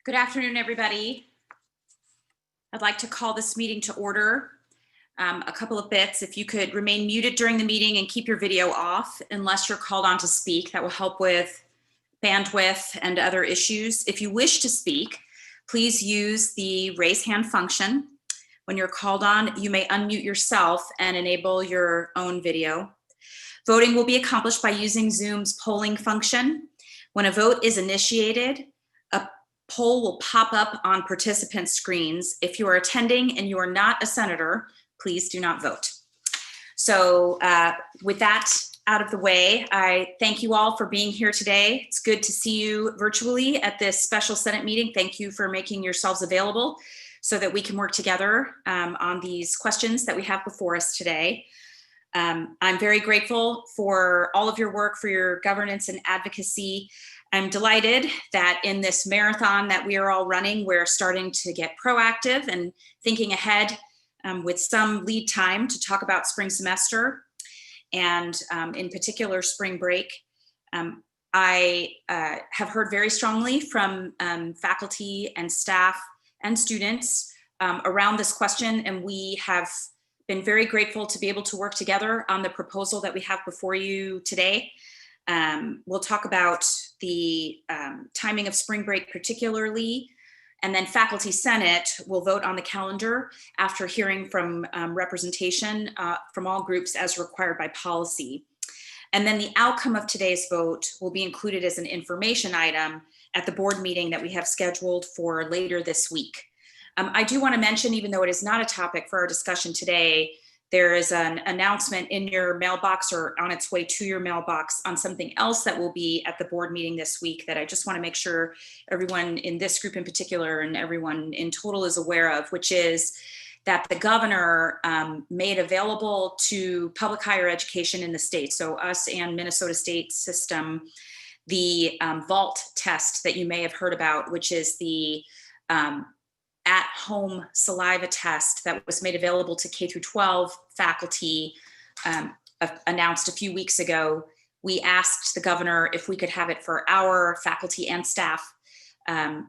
Good afternoon, everybody. I'd like to call this meeting to order. A couple of bits. If you could remain muted during the meeting and keep your video off unless you're called on to speak, that will help with bandwidth and other issues. If you wish to speak, please use the raise hand function. When you're called on, you may unmute yourself and enable your own video. Voting will be accomplished by using Zoom's polling function. When a vote is initiated, a poll will pop up on participant screens. If you are attending and you are not a senator, please do not vote. So with that out of the way, I thank you all for being here today. It's good to see you virtually at this special Senate meeting. Thank you for making yourselves available so that we can work together on these questions that we have before us today. I'm very grateful for all of your work, for your governance and advocacy. I'm delighted that in this marathon that we are all running, we're starting to get proactive and thinking ahead with some lead time to talk about spring semester and in particular spring break. I have heard very strongly from faculty and staff and students around this question, and we have been very grateful to be able to work together on the proposal that we have before you today. We'll talk about the timing of spring break particularly, and then Faculty Senate will vote on the calendar after hearing from representation from all groups as required by policy. And then the outcome of today's vote will be included as an information item at the board meeting that we have scheduled for later this week. I do want to mention, even though it is not a topic for our discussion today, there is an announcement in your mailbox or on its way to your mailbox on something else that will be at the board meeting this week that I just want to make sure everyone in this group in particular and everyone in total is aware of, which is that the governor made available to public higher education in the state, so us and Minnesota State system, the VALT test that you may have heard about, which is the at-home saliva test that was made available to K through 12 faculty, announced a few weeks ago. We asked the governor if we could have it for our faculty and staff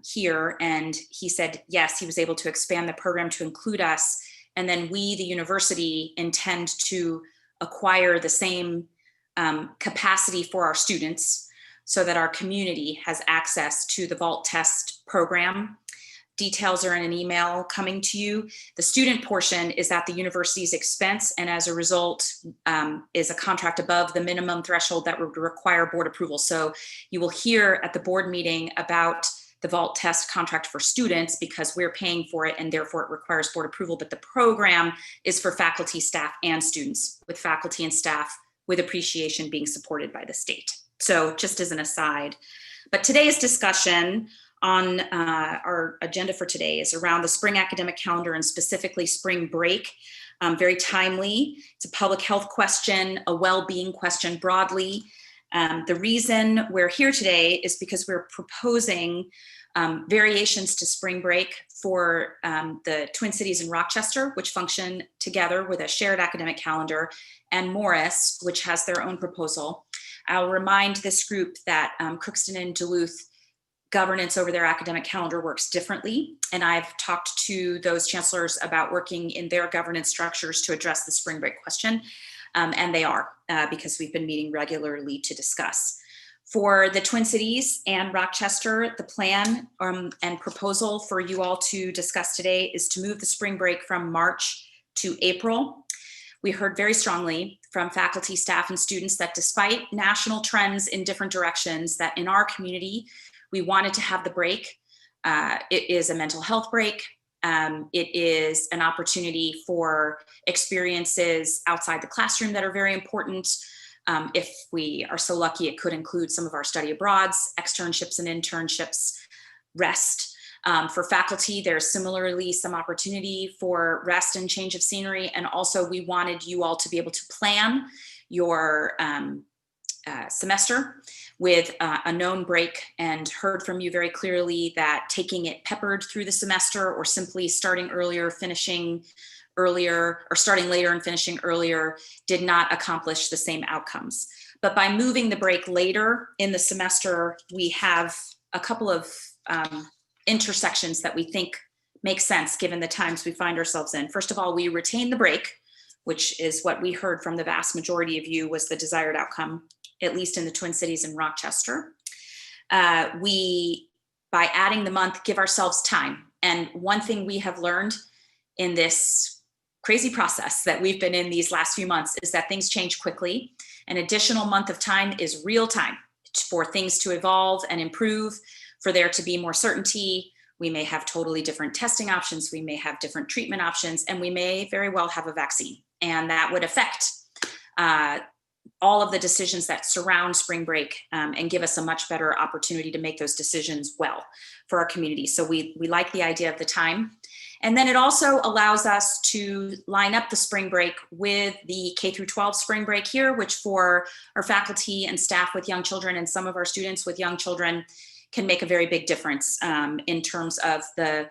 here, and he said yes, he was able to expand the program to include us. And then we, the university, intend to acquire the same capacity for our students so that our community has access to the VALT test program. Details are in an email coming to you. The student portion is at the university's expense, and as a result is a contract above the minimum threshold that would require board approval. So you will hear at the board meeting about the VALT test contract for students because we're paying for it and therefore it requires board approval, but the program is for faculty, staff, and students, with faculty and staff with appreciation being supported by the state. So just as an aside, but today's discussion on our agenda for today is around the spring academic calendar and specifically spring break. Very timely. It's a public health question, a well-being question broadly. The reason we're here today is because we're proposing variations to spring break for the Twin Cities and Rochester, which function together with a shared academic calendar, and Morris, which has their own proposal. I'll remind this group that Crookston and Duluth governance over their academic calendar works differently. And I've talked to those chancellors about working in their governance structures to address the spring break question. And they are, because we've been meeting regularly to discuss. For the Twin Cities and Rochester, the plan and proposal for you all to discuss today is to move the spring break from March to April. We heard very strongly from faculty, staff, and students that despite national trends in different directions, that in our community, we wanted to have the break. It is a mental health break. It is an opportunity for experiences outside the classroom that are very important. If we are so lucky, it could include some of our study abroads, externships and internships, rest. For faculty, there's similarly some opportunity for rest and change of scenery. And also we wanted you all to be able to plan your semester with a known break, and heard from you very clearly that taking it peppered through the semester or simply starting earlier, finishing earlier, or starting later and finishing earlier did not accomplish the same outcomes. But by moving the break later in the semester, we have a couple of intersections that we think make sense given the times we find ourselves in. First of all, we retain the break, which is what we heard from the vast majority of you was the desired outcome, at least in the Twin Cities and Rochester. We, by adding the month, give ourselves time. And one thing we have learned in this crazy process that we've been in these last few months is that things change quickly. An additional month of time is real time for things to evolve and improve, for there to be more certainty. We may have totally different testing options. We may have different treatment options, and we may very well have a vaccine. And that would affect all of the decisions that surround spring break and give us a much better opportunity to make those decisions well for our community. So we like the idea of the time. And then it also allows us to line up the spring break with the K through 12 spring break here, which for our faculty and staff with young children and some of our students with young children can make a very big difference in terms of the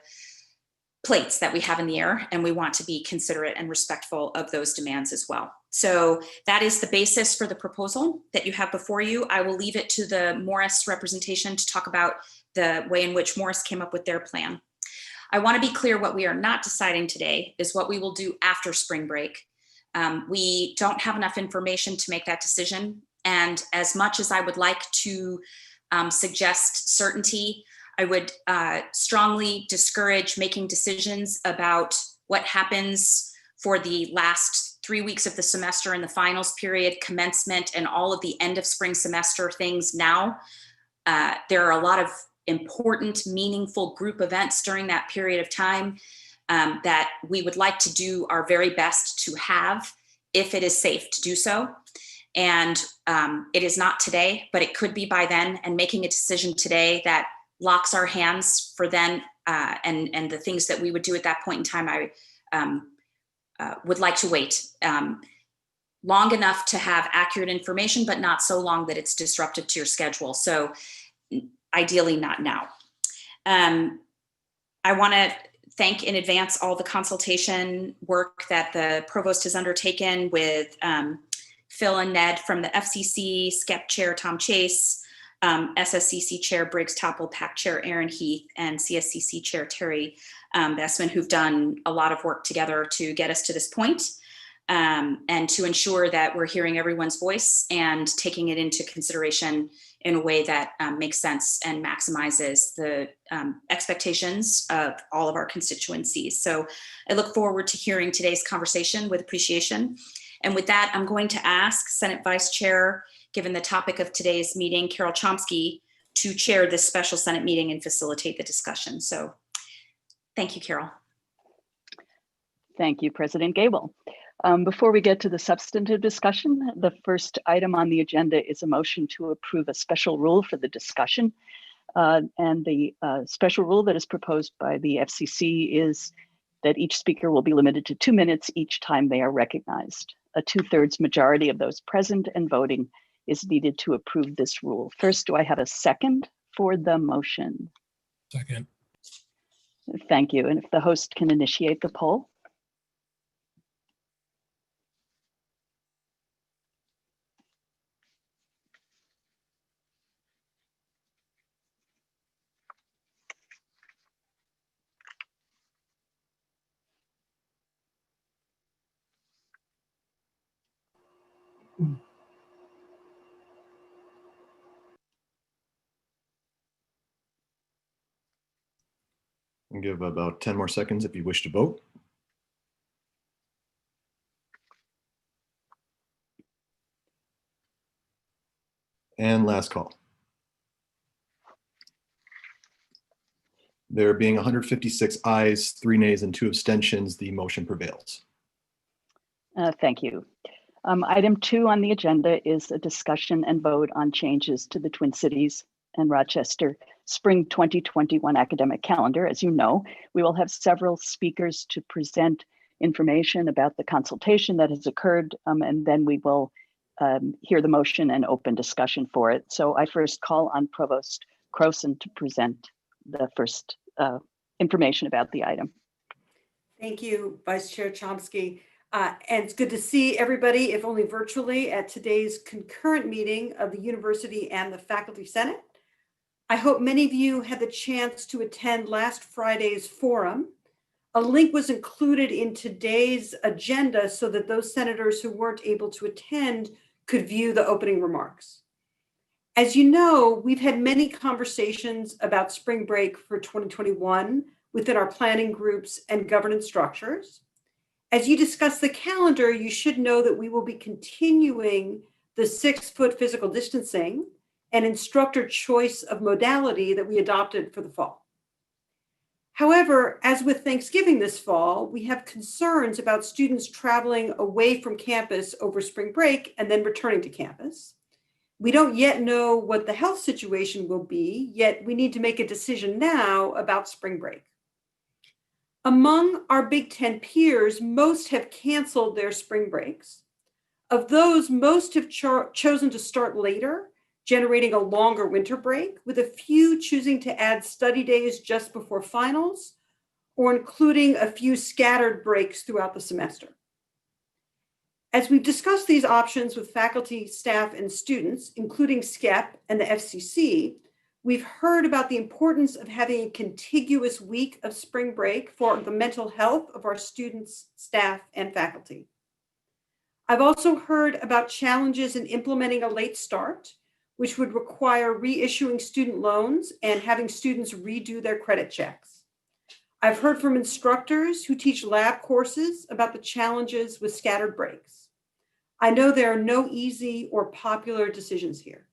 plates that we have in the air, and we want to be considerate and respectful of those demands as well. So that is the basis for the proposal that you have before you. I will leave it to the Morris representation to talk about the way in which Morris came up with their plan. I want to be clear, what we are not deciding today is what we will do after spring break. We don't have enough information to make that decision. And as much as I would like to suggest certainty, I would strongly discourage making decisions about what happens for the last 3 weeks of the semester and the finals period, commencement, and all of the end of spring semester things now. There are a lot of important, meaningful group events during that period of time that we would like to do our very best to have if it is safe to do so. And it is not today, but it could be by then. And making a decision today that locks our hands for then and the things that we would do at that point in time, I would like to wait long enough to have accurate information, but not so long that it's disruptive to your schedule. So ideally not now. I want to thank in advance all the consultation work that the provost has undertaken with Phil and Ned from the FCC, SCEP Chair Tom Chase, SSCC Chair Briggs Topple, PAC Chair Aaron Heath, and CSCC Chair Terry Bessman, who've done a lot of work together to get us to this point, and to ensure that we're hearing everyone's voice and taking it into consideration in a way that makes sense and maximizes the expectations of all of our constituencies. So I look forward to hearing today's conversation with appreciation. And with that, I'm going to ask Senate Vice Chair, given the topic of today's meeting, Carol Chomsky, to chair this special Senate meeting and facilitate the discussion. So thank you, Carol. Thank you, President Gable. Before we get to the substantive discussion, the first item on the agenda is a motion to approve a special rule for the discussion. And the special rule that is proposed by the FCC is that each speaker will be limited to 2 minutes each time they are recognized. A 2/3 majority of those present and voting is needed to approve this rule. First, do I have a second for the motion? Second. Thank you. And if the host can initiate the poll. I'll give about 10 more seconds if you wish to vote. And last call. There being 156 ayes, 3 nays, and 2 abstentions, the motion prevails. Thank you. Item 2 on the agenda is a discussion and vote on changes to the Twin Cities and Rochester Spring 2021 academic calendar. As you know, we will have several speakers to present information about the consultation that has occurred, and then we will hear the motion and open discussion for it. So I first call on Provost Croson to present the first information about the item. Thank you, Vice Chair Chomsky. And it's good to see everybody, if only virtually, at today's concurrent meeting of the University and the Faculty Senate. I hope many of you had the chance to attend last Friday's forum. A link was included in today's agenda so that those senators who weren't able to attend could view the opening remarks. As you know, we've had many conversations about spring break for 2021 within our planning groups and governance structures. As you discuss the calendar, you should know that we will be continuing the 6-foot physical distancing and instructor choice of modality that we adopted for the fall. However, as with Thanksgiving this fall, we have concerns about students traveling away from campus over spring break and then returning to campus. We don't yet know what the health situation will be, yet we need to make a decision now about spring break. Among our Big Ten peers, most have canceled their spring breaks. Of those, most have chosen to start later, generating a longer winter break, with a few choosing to add study days just before finals, or including a few scattered breaks throughout the semester. As we've discussed these options with faculty, staff, and students, including SCEP and the FCC, we've heard about the importance of having a contiguous week of spring break for the mental health of our students, staff, and faculty. I've also heard about challenges in implementing a late start, which would require reissuing student loans and having students redo their credit checks. I've heard from instructors who teach lab courses about the challenges with scattered breaks. I know there are no easy or popular decisions here.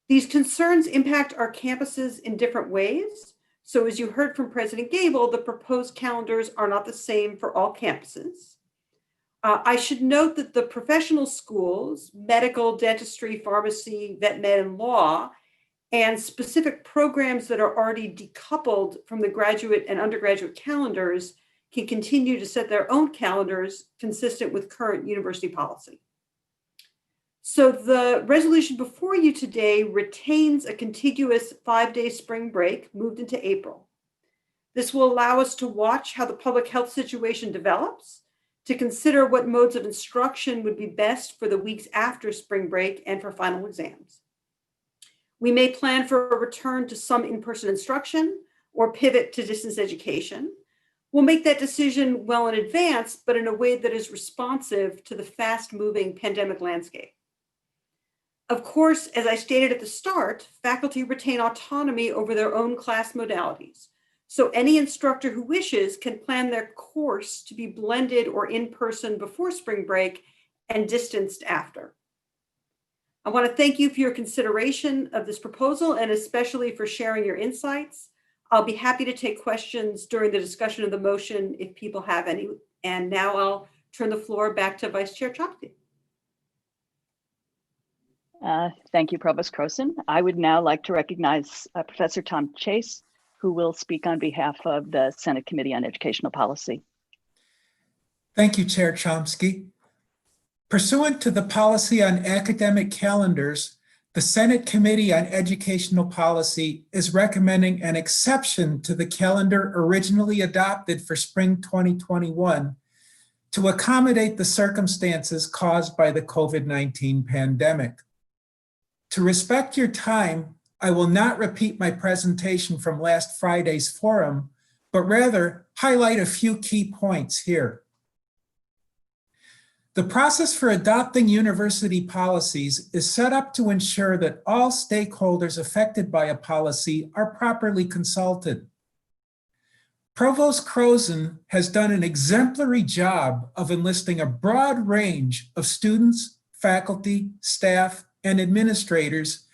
These concerns impact our campuses in different ways. So as you heard from President Gable, the proposed calendars are not the same for all campuses. I should note that the professional schools, medical, dentistry, pharmacy, vet med, and law, and specific programs that are already decoupled from the graduate and undergraduate calendars can continue to set their own calendars consistent with current university policy. So the resolution before you today retains a contiguous 5-day spring break moved into April. This will allow us to watch how the public health situation develops, to consider what modes of instruction would be best for the weeks after spring break and for final exams. We may plan for a return to some in-person instruction or pivot to distance education. We'll make that decision well in advance, but in a way that is responsive to the fast-moving pandemic landscape. Of course, as I stated at the start, faculty retain autonomy over their own class modalities. So any instructor who wishes can plan their course to be blended or in-person before spring break and distanced after. I want to thank you for your consideration of this proposal and especially for sharing your insights. I'll be happy to take questions during the discussion of the motion if people have any. And now I'll turn the floor back to Vice Chair Chomsky. Thank you, Provost Croson. I would now like to recognize Professor Tom Chase, who will speak on behalf of the Senate Committee on Educational Policy. Thank you, Chair Chomsky. Pursuant to the policy on academic calendars, the Senate Committee on Educational Policy is recommending an exception to the calendar originally adopted for spring 2021 to accommodate the circumstances caused by the COVID-19 pandemic. To respect your time, I will not repeat my presentation from last Friday's forum, but rather highlight a few key points here. The process for adopting university policies is set up to ensure that all stakeholders affected by a policy are properly consulted. Provost Croson has done an exemplary job of enlisting a broad range of students, faculty, staff, and administrators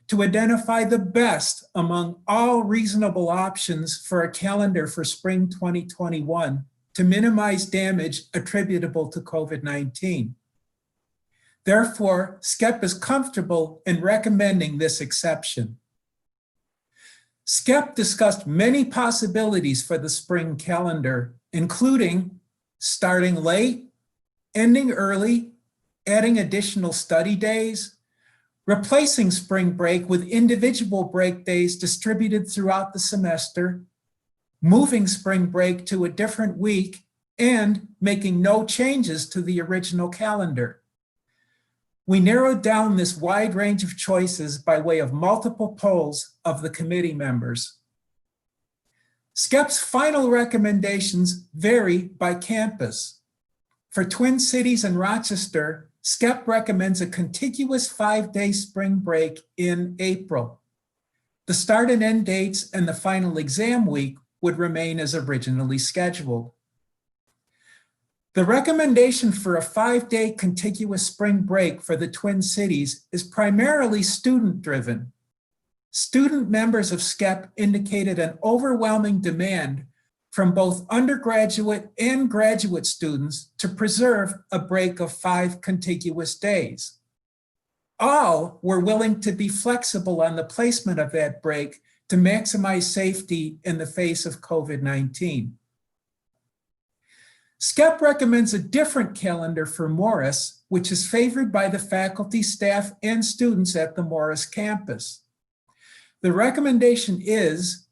to identify the best among all reasonable options for a calendar for spring 2021 to minimize damage attributable to COVID-19. Therefore, SCEP is comfortable in recommending this exception. SCEP discussed many possibilities for the spring calendar, including starting late, ending early, adding additional study days, replacing spring break with individual break days distributed throughout the semester, moving spring break to a different week, and making no changes to the original calendar. We narrowed down this wide range of choices by way of multiple polls of the committee members. SCEP's final recommendations vary by campus. For Twin Cities and Rochester, SCEP recommends a contiguous 5-day spring break in April. The start and end dates and the final exam week would remain as originally scheduled. The recommendation for a 5-day contiguous spring break for the Twin Cities is primarily student-driven. Student members of SCEP indicated an overwhelming demand from both undergraduate and graduate students to preserve a break of 5 contiguous days. All were willing to be flexible on the placement of that break to maximize safety in the face of COVID-19. SCEP recommends a different calendar for Morris, which is favored by the faculty, staff, and students at the Morris campus. The recommendation is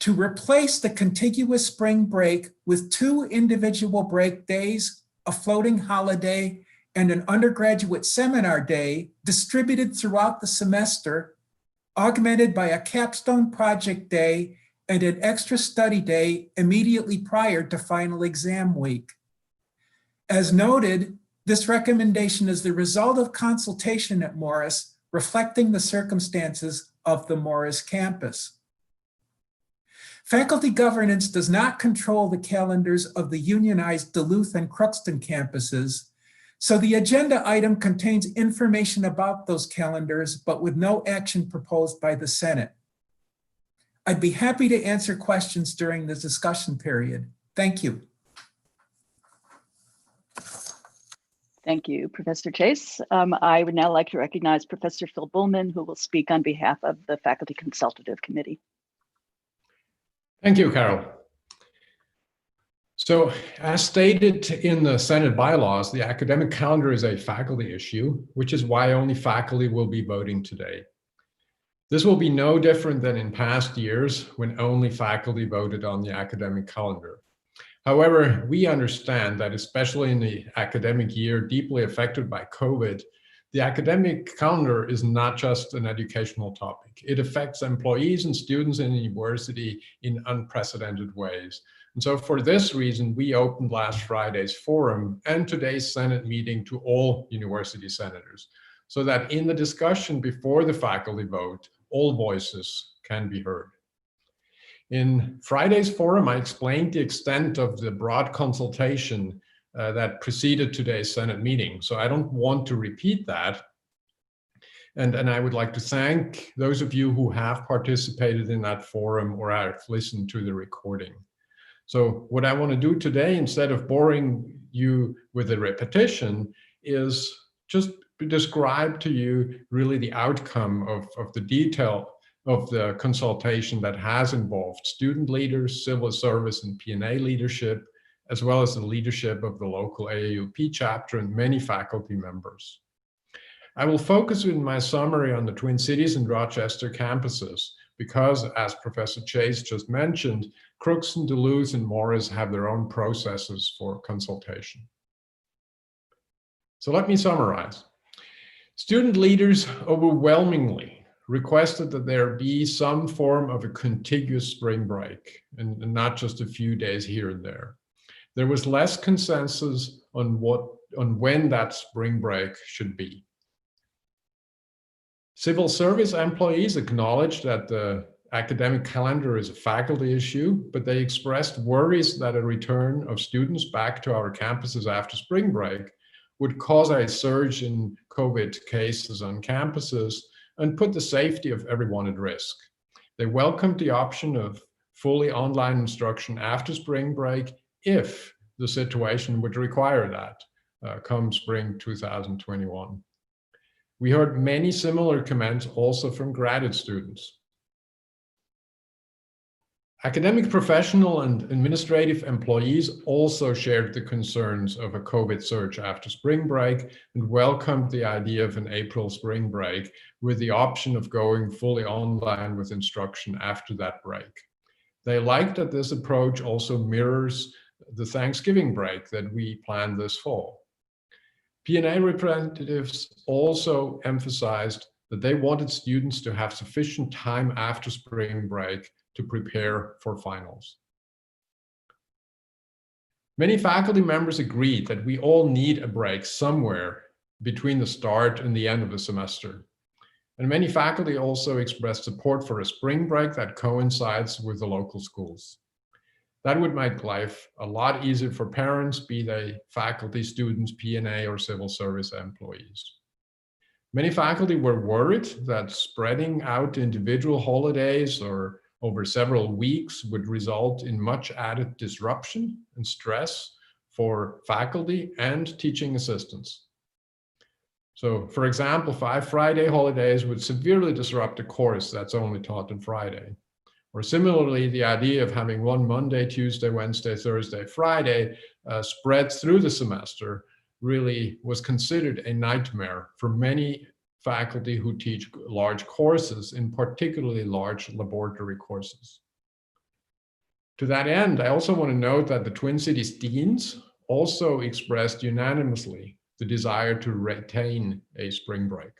to replace the contiguous spring break with 2 individual break days, a floating holiday, and an undergraduate seminar day distributed throughout the semester, augmented by a capstone project day and an extra study day immediately prior to final exam week. As noted, this recommendation is the result of consultation at Morris, reflecting the circumstances of the Morris campus. Faculty governance does not control the calendars of the unionized Duluth and Crookston campuses, so the agenda item contains information about those calendars, but with no action proposed by the Senate. I'd be happy to answer questions during the discussion period. Thank you. Thank you, Professor Chase. I would now like to recognize Professor Phil Bullman, who will speak on behalf of the Faculty Consultative Committee. Thank you, Carol. So, as stated in the Senate bylaws, the academic calendar is a faculty issue, which is why only faculty will be voting today. This will be no different than in past years when only faculty voted on the academic calendar. However, we understand that especially in the academic year deeply affected by COVID, the academic calendar is not just an educational topic. It affects employees and students in the university in unprecedented ways. And so for this reason, we opened last Friday's forum and today's Senate meeting to all university senators, so that in the discussion before the faculty vote, all voices can be heard. In Friday's forum, I explained the extent of the broad consultation that preceded today's Senate meeting. So I don't want to repeat that. And I would like to thank those of you who have participated in that forum or have listened to the recording. So what I want to do today, instead of boring you with a repetition, is just describe to you really the outcome of the detail of the consultation that has involved student leaders, civil service and P&A leadership, as well as the leadership of the local AAUP chapter and many faculty members. I will focus in my summary on the Twin Cities and Rochester campuses because, as Professor Chase just mentioned, Crookston, Duluth, and Morris have their own processes for consultation. So let me summarize. Student leaders overwhelmingly requested that there be some form of a contiguous spring break and not just a few days here and there. There was less consensus on when that spring break should be. Civil service employees acknowledged that the academic calendar is a faculty issue, but they expressed worries that a return of students back to our campuses after spring break would cause a surge in COVID cases on campuses and put the safety of everyone at risk. They welcomed the option of fully online instruction after spring break if the situation would require that come spring 2021. We heard many similar comments also from graduate students. Academic professional and administrative employees also shared the concerns of a COVID surge after spring break and welcomed the idea of an April spring break with the option of going fully online with instruction after that break. They liked that this approach also mirrors the Thanksgiving break that we planned this fall. P&A representatives also emphasized that they wanted students to have sufficient time after spring break to prepare for finals. Many faculty members agreed that we all need a break somewhere between the start and the end of the semester. And many faculty also expressed support for a spring break that coincides with the local schools. That would make life a lot easier for parents, be they faculty, students, P&A, or civil service employees. Many faculty were worried that spreading out individual holidays or over several weeks would result in much added disruption and stress for faculty and teaching assistants. So, for example, 5 Friday holidays would severely disrupt a course that's only taught on Friday. Or similarly, the idea of having one Monday, Tuesday, Wednesday, Thursday, Friday spread through the semester really was considered a nightmare for many faculty who teach large courses, in particularly large laboratory courses. To that end, I also want to note that the Twin Cities deans also expressed unanimously the desire to retain a spring break.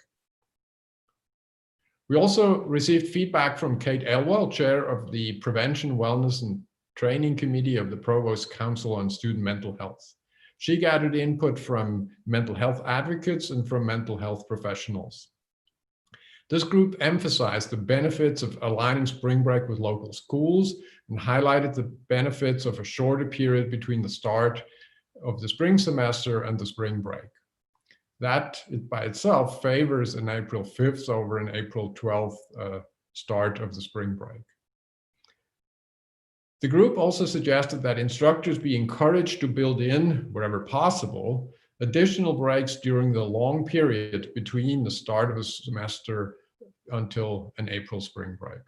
We also received feedback from Kate Elwell, chair of the Prevention, Wellness, and Training Committee of the Provost Council on Student Mental Health. She gathered input from mental health advocates and from mental health professionals. This group emphasized the benefits of aligning spring break with local schools and highlighted the benefits of a shorter period between the start of the spring semester and the spring break. That by itself favors an April 5th over an April 12th start of the spring break. The group also suggested that instructors be encouraged to build in, wherever possible, additional breaks during the long period between the start of the semester until an April spring break.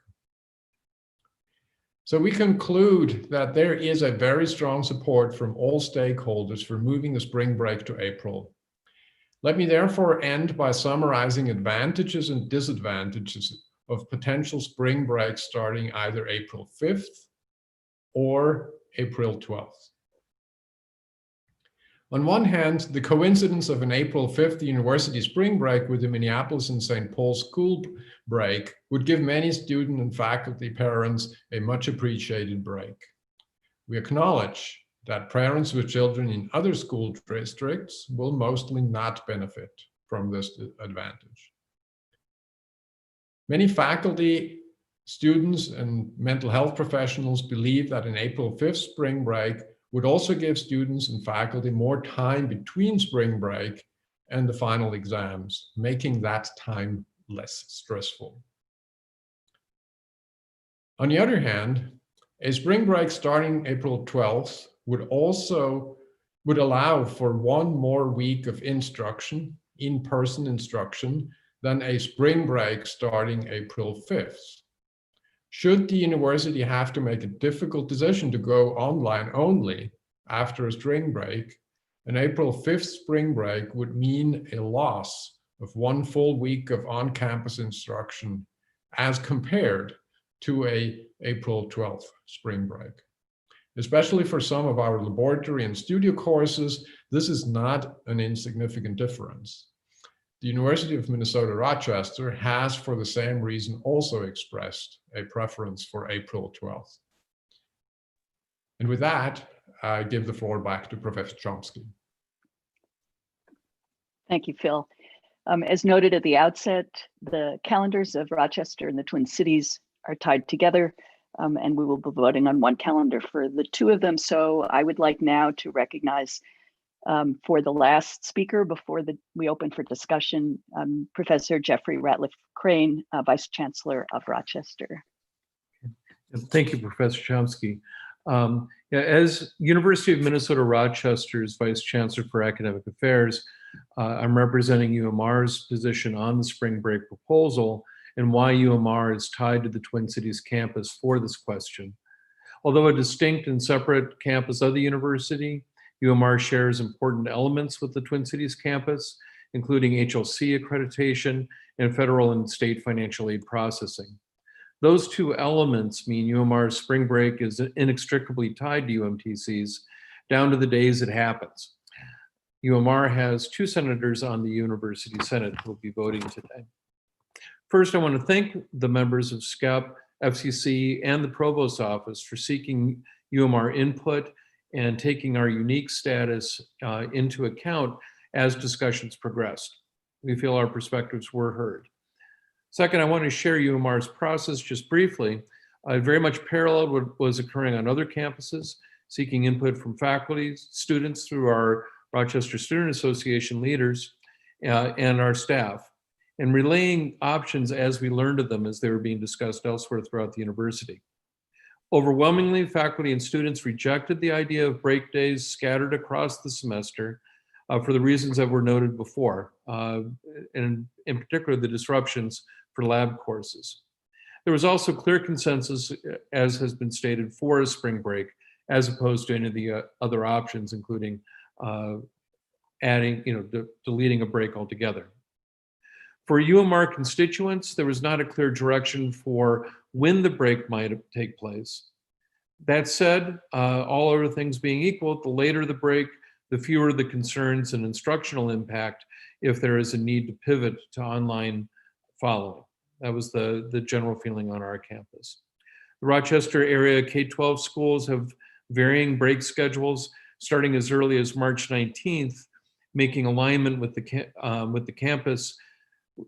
So we conclude that there is a very strong support from all stakeholders for moving the spring break to April. Let me therefore end by summarizing advantages and disadvantages of potential spring breaks starting either April 5th or April 12th. On one hand, the coincidence of an April 5th university spring break with the Minneapolis and St. Paul school break would give many student and faculty parents a much appreciated break. We acknowledge that parents with children in other school districts will mostly not benefit from this advantage. Many faculty, students, and mental health professionals believe that an April 5th spring break would also give students and faculty more time between spring break and the final exams, making that time less stressful. On the other hand, a spring break starting April 12th would allow for one more week of instruction, in-person instruction, than a spring break starting April 5th. Should the university have to make a difficult decision to go online only after a spring break, an April 5th spring break would mean a loss of one full week of on-campus instruction as compared to a April 12th spring break. Especially for some of our laboratory and studio courses, this is not an insignificant difference. The University of Minnesota Rochester has, for the same reason, also expressed a preference for April 12th. And with that, I give the floor back to Professor Chomsky. Thank you, Phil. As noted at the outset, the calendars of Rochester and the Twin Cities are tied together, and we will be voting on one calendar for the two of them. So I would like now to recognize for the last speaker before we open for discussion, Professor Jeffrey Ratliff Crane, Vice Chancellor of Rochester. Thank you, Professor Chomsky. As University of Minnesota Rochester's Vice Chancellor for Academic Affairs, I'm representing UMR's position on the spring break proposal and why UMR is tied to the Twin Cities campus for this question. Although a distinct and separate campus of the university, UMR shares important elements with the Twin Cities campus, including HLC accreditation and federal and state financial aid processing. Those two elements mean UMR's spring break is inextricably tied to UMTC's down to the days it happens. UMR has 2 senators on the University Senate who will be voting today. First, I want to thank the members of SCEP, FCC, and the Provost's Office for seeking UMR input and taking our unique status into account as discussions progressed. We feel our perspectives were heard. Second, I want to share UMR's process just briefly. Very much paralleled what was occurring on other campuses, seeking input from faculty, students through our Rochester Student Association leaders, and our staff, and relaying options as we learned of them as they were being discussed elsewhere throughout the university. Overwhelmingly, faculty and students rejected the idea of break days scattered across the semester for the reasons that were noted before, and in particular, the disruptions for lab courses. There was also clear consensus, as has been stated, for a spring break, as opposed to any of the other options, including adding, deleting a break altogether. For UMR constituents, there was not a clear direction for when the break might take place. That said, all other things being equal, the later the break, the fewer the concerns and instructional impact if there is a need to pivot to online following. That was the general feeling on our campus. The Rochester area K-12 schools have varying break schedules starting as early as March 19th, making alignment with the campus,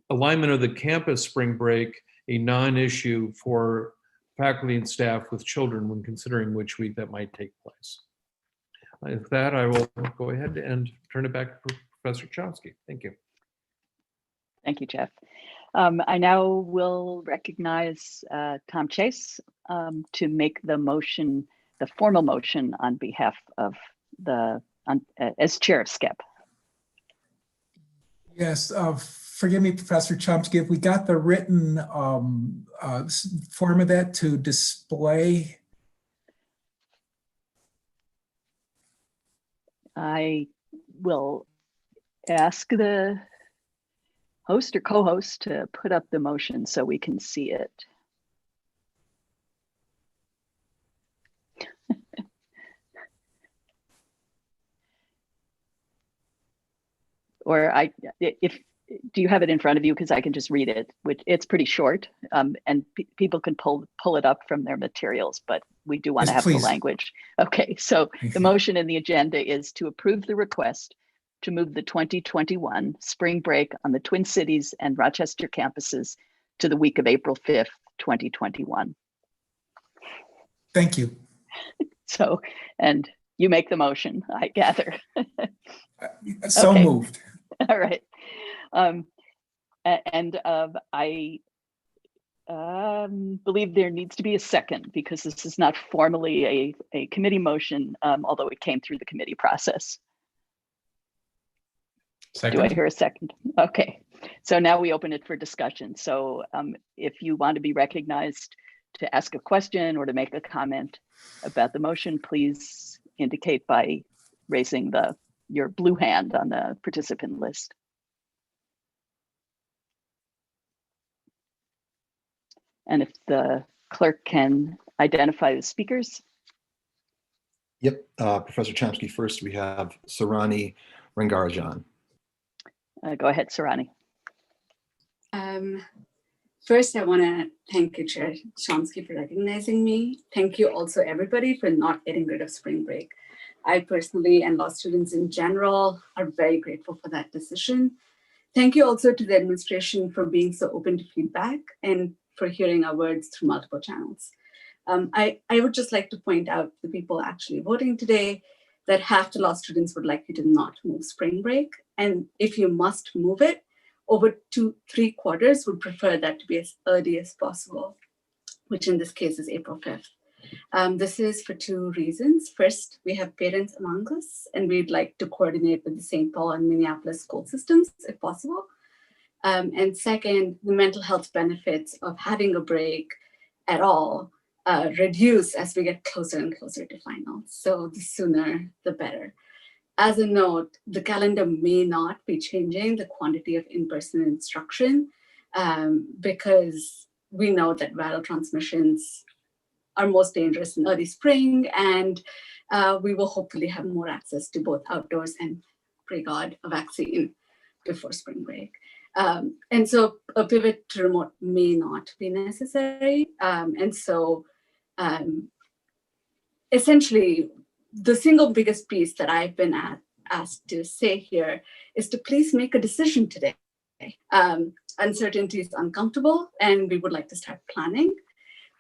alignment of the campus spring break a non-issue for faculty and staff with children when considering which week that might take place. With that, I will go ahead and turn it back to Professor Chomsky. Thank you. Thank you, Jeff. I now will recognize Tom Chase to make the motion, the formal motion on behalf of as chair of SCEP. Yes, forgive me, Professor Chomsky, if we got the written form of that to display. I will ask the host or co-host to put up the motion so we can see it. Or do you have it in front of you? Because I can just read it, which it's pretty short, and people can pull it up from their materials, but we do want to have the language. Okay, so the motion in the agenda is to approve the request to move the 2021 spring break on the Twin Cities and Rochester campuses to the week of April 5th, 2021. Thank you. So, and you make the motion, I gather. So okay. Moved. All right. I believe there needs to be a second because this is not formally a committee motion, although it came through the committee process. Second. Do I hear a second? Okay. So now we open it for discussion. So if you want to be recognized to ask a question or to make a comment about the motion, please indicate by raising your blue hand on the participant list. And if the clerk can identify the speakers. Yep, Professor Chomsky, first we have Sarani Rangarajan. Go ahead, Sarani. First, I want to thank you, Chair Chomsky, for recognizing me. Thank you also, everybody, for not getting rid of spring break. I personally and law students in general are very grateful for that decision. Thank you also to the administration for being so open to feedback and for hearing our words through multiple channels. I would just like to point out to the people actually voting today that half the law students would like you to not move spring break. And if you must move it, over 2-3 quarters would prefer that to be as early as possible, which in this case is April 5th. This is for 2 reasons. First, we have parents among us, and we'd like to coordinate with the St. Paul and Minneapolis school systems if possible. And second, the mental health benefits of having a break at all reduce as we get closer and closer to finals. So the sooner, the better. As a note, the calendar may not be changing the quantity of in-person instruction because we know that viral transmissions are most dangerous in early spring, and we will hopefully have more access to both outdoors and pray God, a vaccine before spring break. And so a pivot to remote may not be necessary. And so essentially, the single biggest piece that I've been asked to say here is to please make a decision today. Uncertainty is uncomfortable, and we would like to start planning.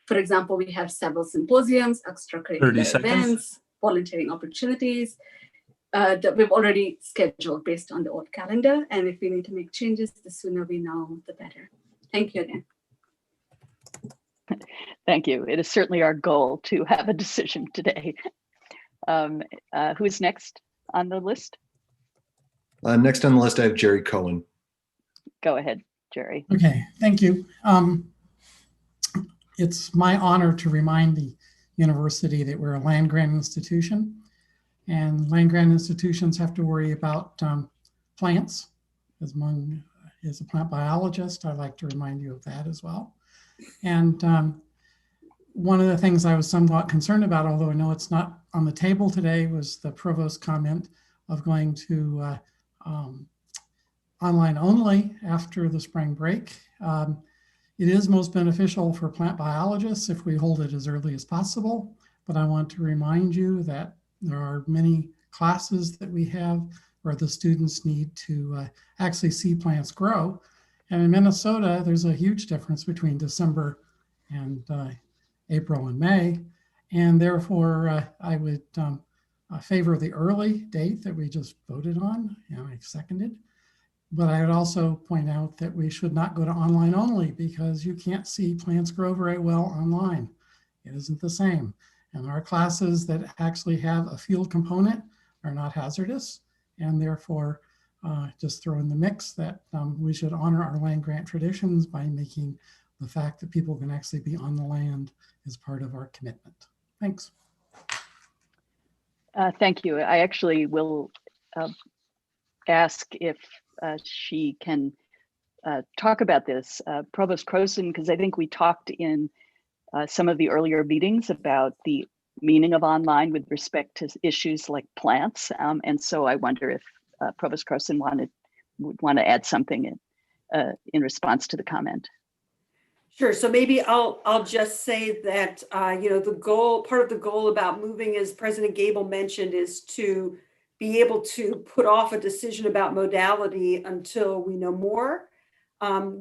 For example, we have several symposiums, 30 extracurricular seconds. events, volunteering opportunities that we've already scheduled based on the old calendar. And if we need to make changes, the sooner we know, the better. Thank you again. Thank you. It is certainly our goal to have a decision today. Who's next on the list? Next on the list, I have Jerry Cohen. Go ahead, Jerry. Okay, thank you. It's my honor to remind the university that we're a land-grant institution, and land-grant institutions have to worry about plants. As a plant biologist, I'd like to remind you of that as well. And one of the things I was somewhat concerned about, although I know it's not on the table today, was the provost's comment of going to online only after the spring break. It is most beneficial for plant biologists if we hold it as early as possible, but I want to remind you that there are many classes that we have where the students need to actually see plants grow. And in Minnesota, there's a huge difference between December and April and May. And therefore, I would favor the early date that we just voted on, and I seconded. But I would also point out that we should not go to online only because you can't see plants grow very well online. It isn't the same. And our classes that actually have a field component are not hazardous, and therefore just throw in the mix that we should honor our land grant traditions by making the fact that people can actually be on the land as part of our commitment. Thanks. Thank you. I actually will ask if she can talk about this. Provost Croson, because I think we talked in some of the earlier meetings about the meaning of online with respect to issues like plants. And so I wonder if Provost Croson would want to add something in response to the comment. Sure. So maybe I'll just say that part of the goal about moving, as President Gable mentioned, is to be able to put off a decision about modality until we know more.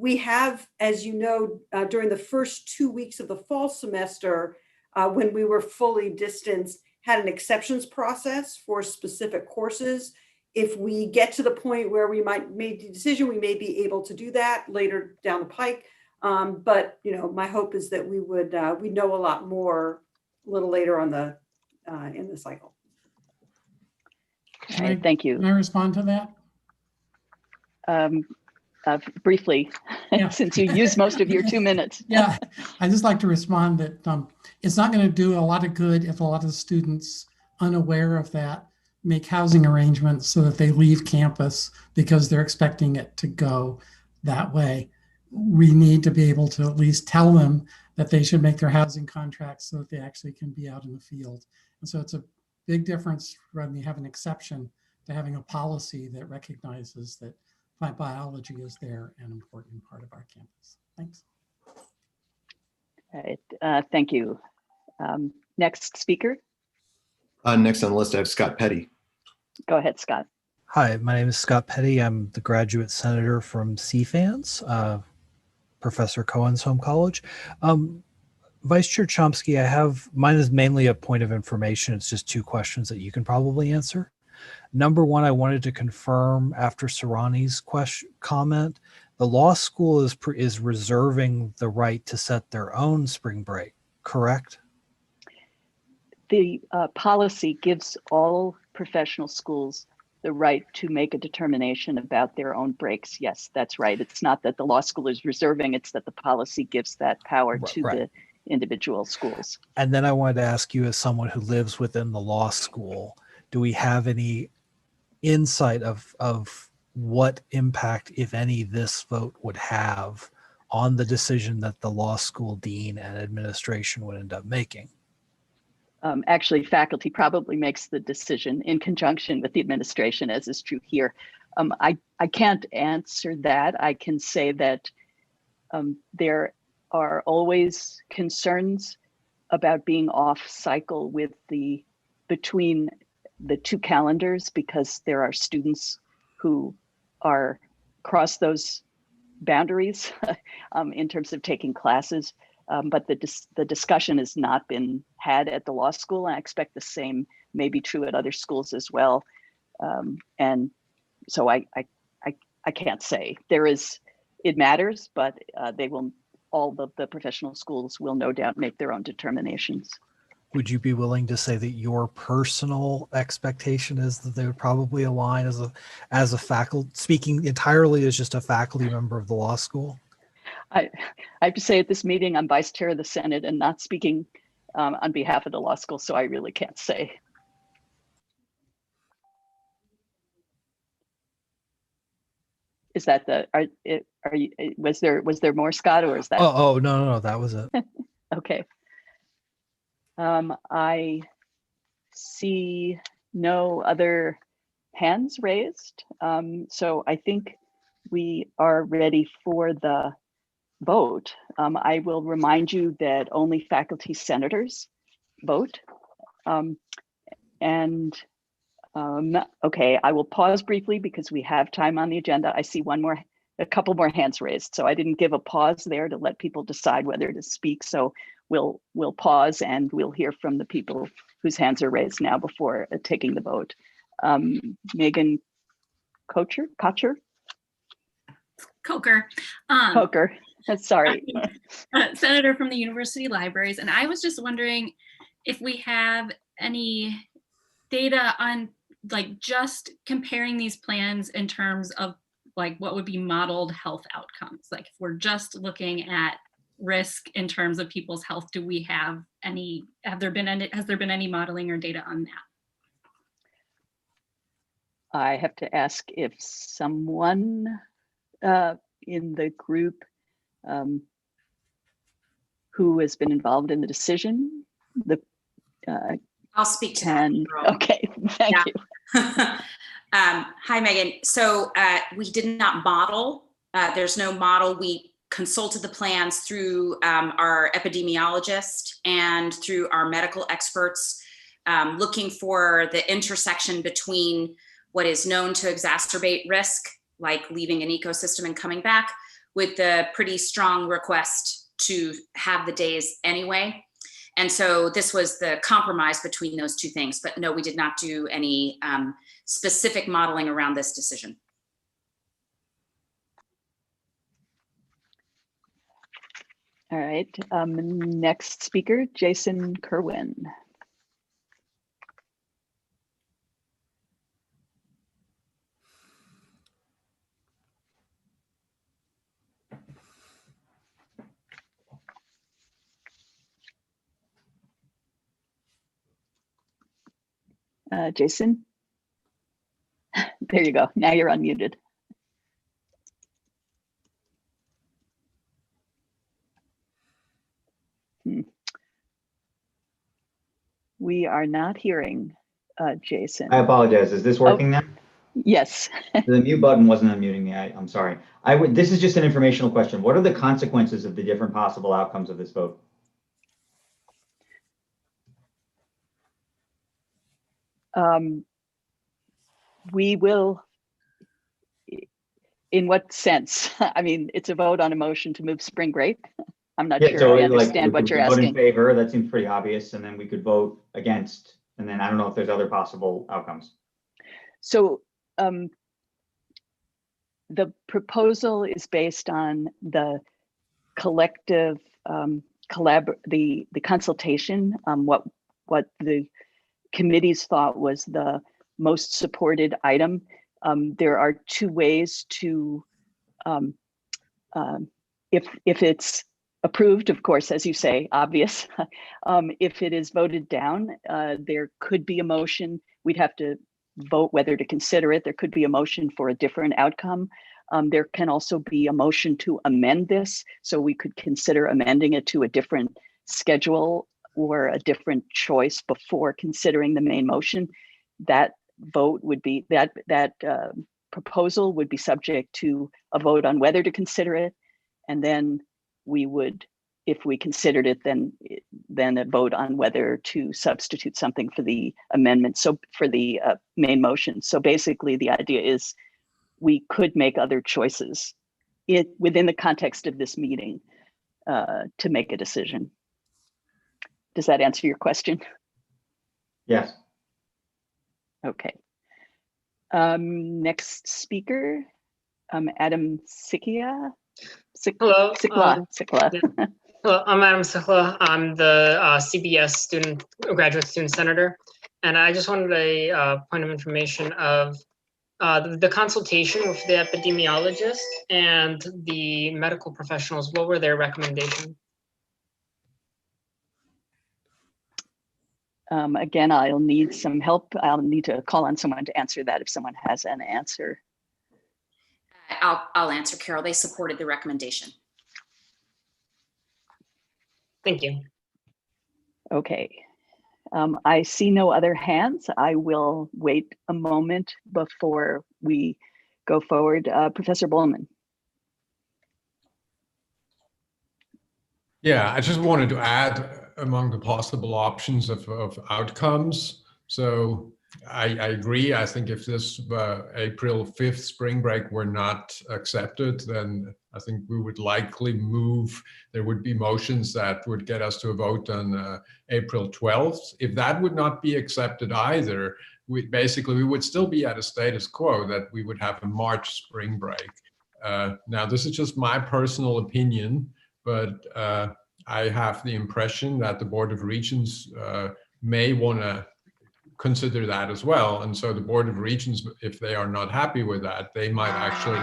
We have, as you know, during the first 2 weeks of the fall semester, when we were fully distanced, had an exceptions process for specific courses. If we get to the point where we might make the decision, we may be able to do that later down the pike. But my hope is that we would we know a lot more a little later on in the cycle. Thank you. Can I respond to that? Briefly, Yeah. since you used most of your 2 minutes. Yeah, I just like to respond that it's not going to do a lot of good if a lot of students unaware of that make housing arrangements so that they leave campus because they're expecting it to go that way. We need to be able to at least tell them that they should make their housing contracts so that they actually can be out in the field. And so it's a big difference when you have an exception to having a policy that recognizes that plant biology is there an important part of our campus. Thanks. All right, thank you. Next speaker. Next on the list, I have Scott Petty. Go ahead, Scott. Hi, my name is Scott Petty. I'm the graduate senator from CFANS, Professor Cohen's home college. Vice Chair Chomsky, mine is mainly a point of information. It's just 2 questions that you can probably answer. Number 1, I wanted to confirm after Sarani's comment, the law school is reserving the right to set their own spring break, correct? The policy gives all professional schools the right to make a determination about their own breaks. Yes, that's right. It's not that the law school is reserving, it's that the policy gives that power to the individual schools. And then I wanted to ask you, as someone who lives within the law school, do we have any insight of what impact, if any, this vote would have on the decision that the law school dean and administration would end up making? Actually, faculty probably makes the decision in conjunction with the administration, as is true here. I can't answer that. I can say that there are always concerns about being off cycle with between the two calendars, because there are students who are cross those boundaries in terms of taking classes. But the discussion has not been had at the law school, and I expect the same may be true at other schools as well. And so I can't say. It matters, but all the professional schools will no doubt make their own determinations. Would you be willing to say that your personal expectation is that they would probably align as a faculty, speaking entirely as just a faculty member of the law school? I have to say at this meeting, I'm vice chair of the Senate and not speaking on behalf of the law school, so I really can't say. Is that was there more, Scott, or is that? Oh, no, that was it. Okay. I see no other hands raised. So I think we are ready for the vote. I will remind you that only faculty senators vote. Okay, I will pause briefly because we have time on the agenda. I see a couple more hands raised. So I didn't give a pause there to let people decide whether to speak. So we'll pause and we'll hear from the people whose hands are raised now before taking the vote. Megan Kocher? Coker. Coker, sorry. Senator from the University Libraries. And I was just wondering if we have any data on like just comparing these plans in terms of like what would be modeled health outcomes. Like if we're just looking at risk in terms of people's health, do we have any, has there been any modeling or data on that? I have to ask if someone in the group who has been involved in the decision, I'll speak to that. Okay, thank you. Hi, Megan. So we did not model. There's no model. We consulted the plans through our epidemiologist and through our medical experts, looking for the intersection between what is known to exacerbate risk, like leaving an ecosystem and coming back, with the pretty strong request to have the days anyway. And so this was the compromise between those two things. But no, we did not do any specific modeling around this decision. All right, next speaker, Jason Kerwin. Jason, there you go. Now you're unmuted. We are not hearing Jason. I apologize. Is this working now? Yes. The mute button wasn't unmuting me. I'm sorry. This is just an informational question. What are the consequences of the different possible outcomes of this vote? We will, in what sense? I mean, it's a vote on a motion to move spring break. I'm not sure so I understand what you're asking. Vote in favor, that seems pretty obvious, and then we could vote against, and then I don't know if there's other possible outcomes. So the proposal is based on the collective the consultation, what the committees thought was the most supported item. There are two ways to, if it's approved, of course, as you say, obvious. If it is voted down, there could be a motion. We'd have to vote whether to consider it. There could be a motion for a different outcome. There can also be a motion to amend this. So we could consider amending it to a different schedule or a different choice before considering the main motion, that vote would be, that proposal would be subject to a vote on whether to consider it. And then we would, if we considered it, then a vote on whether to substitute something for the amendment. So for the main motion. So basically the idea is we could make other choices within the context of this meeting to make a decision. Does that answer your question? Yes. Okay. Next speaker, Adam Sikla. Hello. Sikla. Yeah. Hello, I'm Adam Sikla. I'm the CBS graduate student senator. And I just wanted a point of information of the consultation with the epidemiologist and the medical professionals. What were their recommendations? Again, I'll need some help. I'll need to call on someone to answer that if someone has an answer. I'll answer, Carol. They supported the recommendation. Thank you. Okay. I see no other hands. I will wait a moment before we go forward. Professor Bowman. Yeah, I just wanted to add among the possible options of outcomes. So I agree. I think if this April 5th spring break were not accepted, then I think we would likely move. There would be motions that would get us to a vote on April 12th. If that would not be accepted either, we would still be at a status quo that we would have a March spring break. Now, this is just my personal opinion, but I have the impression that the Board of Regents may want to consider that as well. And so the Board of Regents, if they are not happy with that, they might actually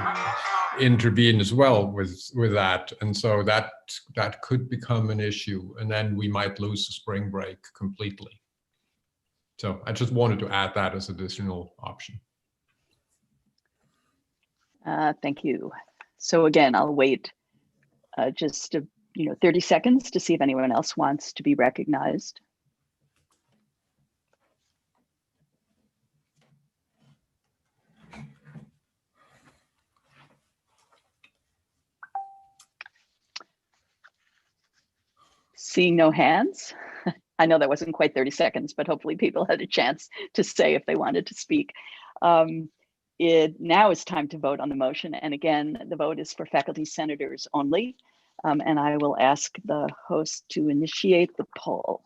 intervene as well with that. And so that could become an issue. And then we might lose the spring break completely. So I just wanted to add that as additional option. Thank you. So again, I'll wait just 30 seconds to see if anyone else wants to be recognized. Seeing no hands. I know that wasn't quite 30 seconds, but hopefully people had a chance to say if they wanted to speak. It now is time to vote on the motion. And again, the vote is for faculty senators only. And I will ask the host to initiate the poll.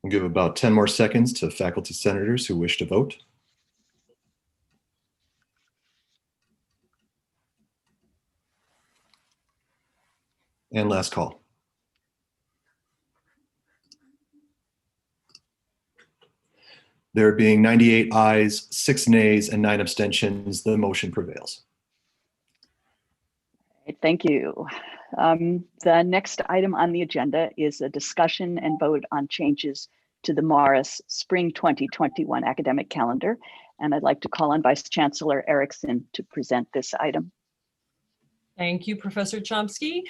We'll give about 10 more seconds to faculty senators who wish to vote. And last call. There being 98 ayes, 6 nays, and 9 abstentions, the motion prevails. Thank you. The next item on the agenda is a discussion and vote on changes to the Morris Spring 2021 academic calendar. And I'd like to call on Vice Chancellor Erickson to present this item. Thank you, Professor Chomsky.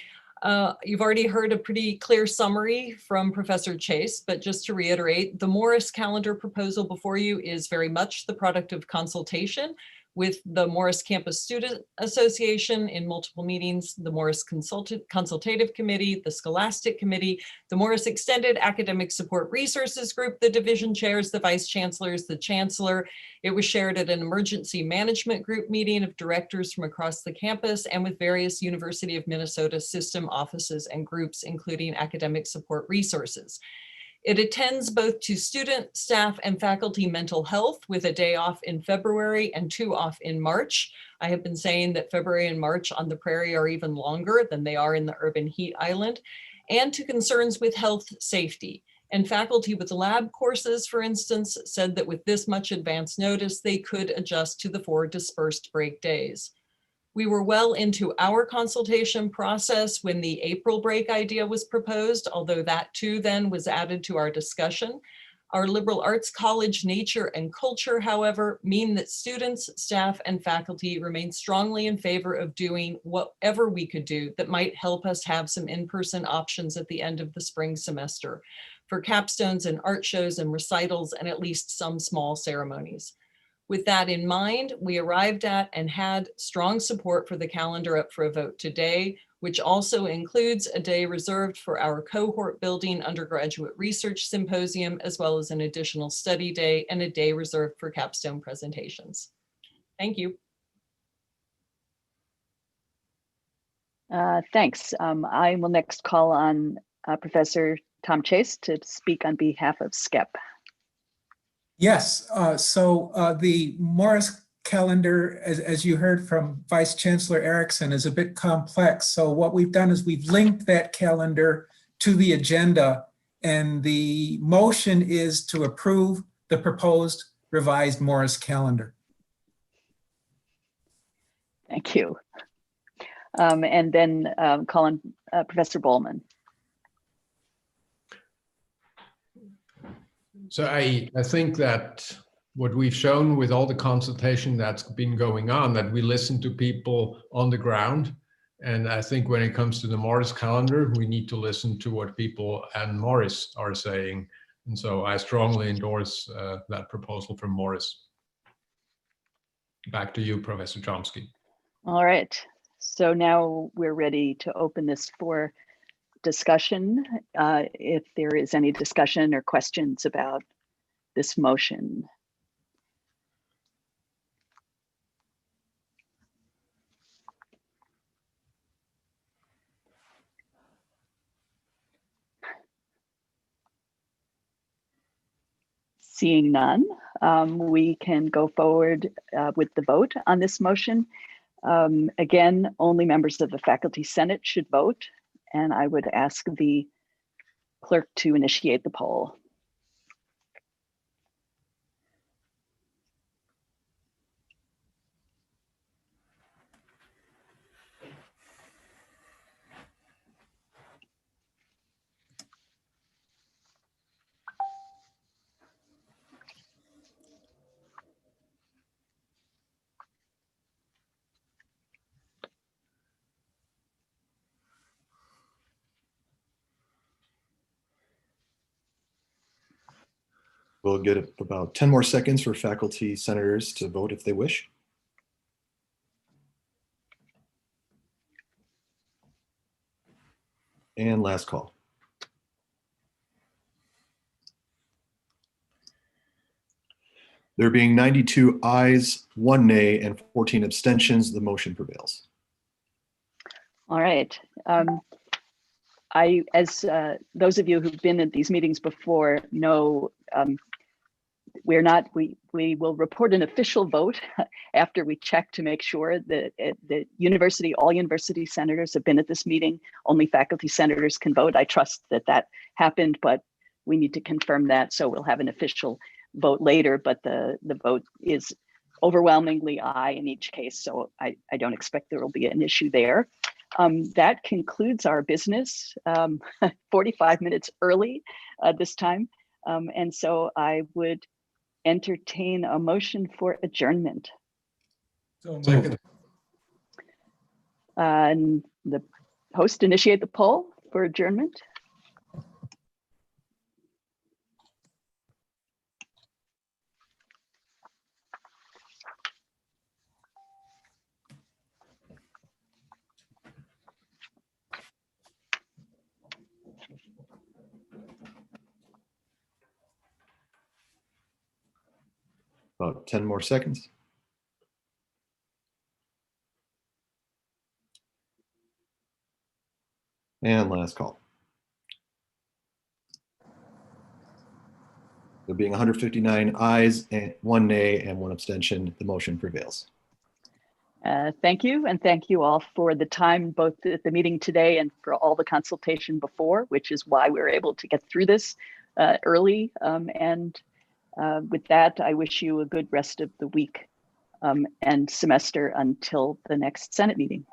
You've already heard a pretty clear summary from Professor Chase, but just to reiterate, the Morris calendar proposal before you is very much the product of consultation with the Morris Campus Student Association in multiple meetings, the Morris Consultative Committee, the Scholastic Committee, the Morris Extended Academic Support Resources Group, the division chairs, the vice chancellors, the chancellor. It was shared at an emergency management group meeting of directors from across the campus and with various University of Minnesota system offices and groups, including academic support resources. It attends both to student, staff, and faculty mental health with a day off in February and 2 off in March. I have been saying that February and March on the prairie are even longer than they are in the urban heat island, and to concerns with health safety. And faculty with lab courses, for instance, said that with this much advance notice, they could adjust to the 4 dispersed break days. We were well into our consultation process when the April break idea was proposed, although that too then was added to our discussion. Our liberal arts college nature and culture, however, mean that students, staff, and faculty remain strongly in favor of doing whatever we could do that might help us have some in-person options at the end of the spring semester for capstones and art shows and recitals and at least some small ceremonies. With that in mind, we arrived at and had strong support for the calendar up for a vote today, which also includes a day reserved for our cohort building undergraduate research symposium, as well as an additional study day and a day reserved for capstone presentations. Thank you. Thanks. I will next call on Professor Tom Chase to speak on behalf of SCEP. Yes, the Morris calendar, as you heard from Vice Chancellor Erickson, is a bit complex. So what we've done is we've linked that calendar to the agenda, and the motion is to approve the proposed revised Morris calendar. Thank you. And then call on Professor Bowman. So I think that what we've shown with all the consultation that's been going on, that we listen to people on the ground. And I think when it comes to the Morris calendar, we need to listen to what people and Morris are saying. And so I strongly endorse that proposal from Morris. Back to you, Professor Chomsky. All right. So now we're ready to open this for discussion. If there is any discussion or questions about this motion. Seeing none, we can go forward with the vote on this motion. Again, only members of the Faculty Senate should vote, and I would ask the clerk to initiate the poll. We'll get about 10 more seconds for faculty senators to vote if they wish. And last call. There being 92 ayes, 1 nay, and 14 abstentions, the motion prevails. All right. As those of you who've been at these meetings before know, we will report an official vote after we check to make sure that all university senators have been at this meeting. Only faculty senators can vote. I trust that happened, but we need to confirm that. So we'll have an official vote later, but the vote is overwhelmingly aye in each case. So I don't expect there will be an issue there. That concludes our business, 45 minutes early this time. And so I would entertain a motion for adjournment. So Second. And the host initiate the poll for adjournment. About 10 more seconds. And last call. There being 159 ayes, and 1 nay, and 1 abstention, the motion prevails. Thank you, and thank you all for the time, both at the meeting today and for all the consultation before, which is why we were able to get through this early. And with that, I wish you a good rest of the week and semester until the next Senate meeting.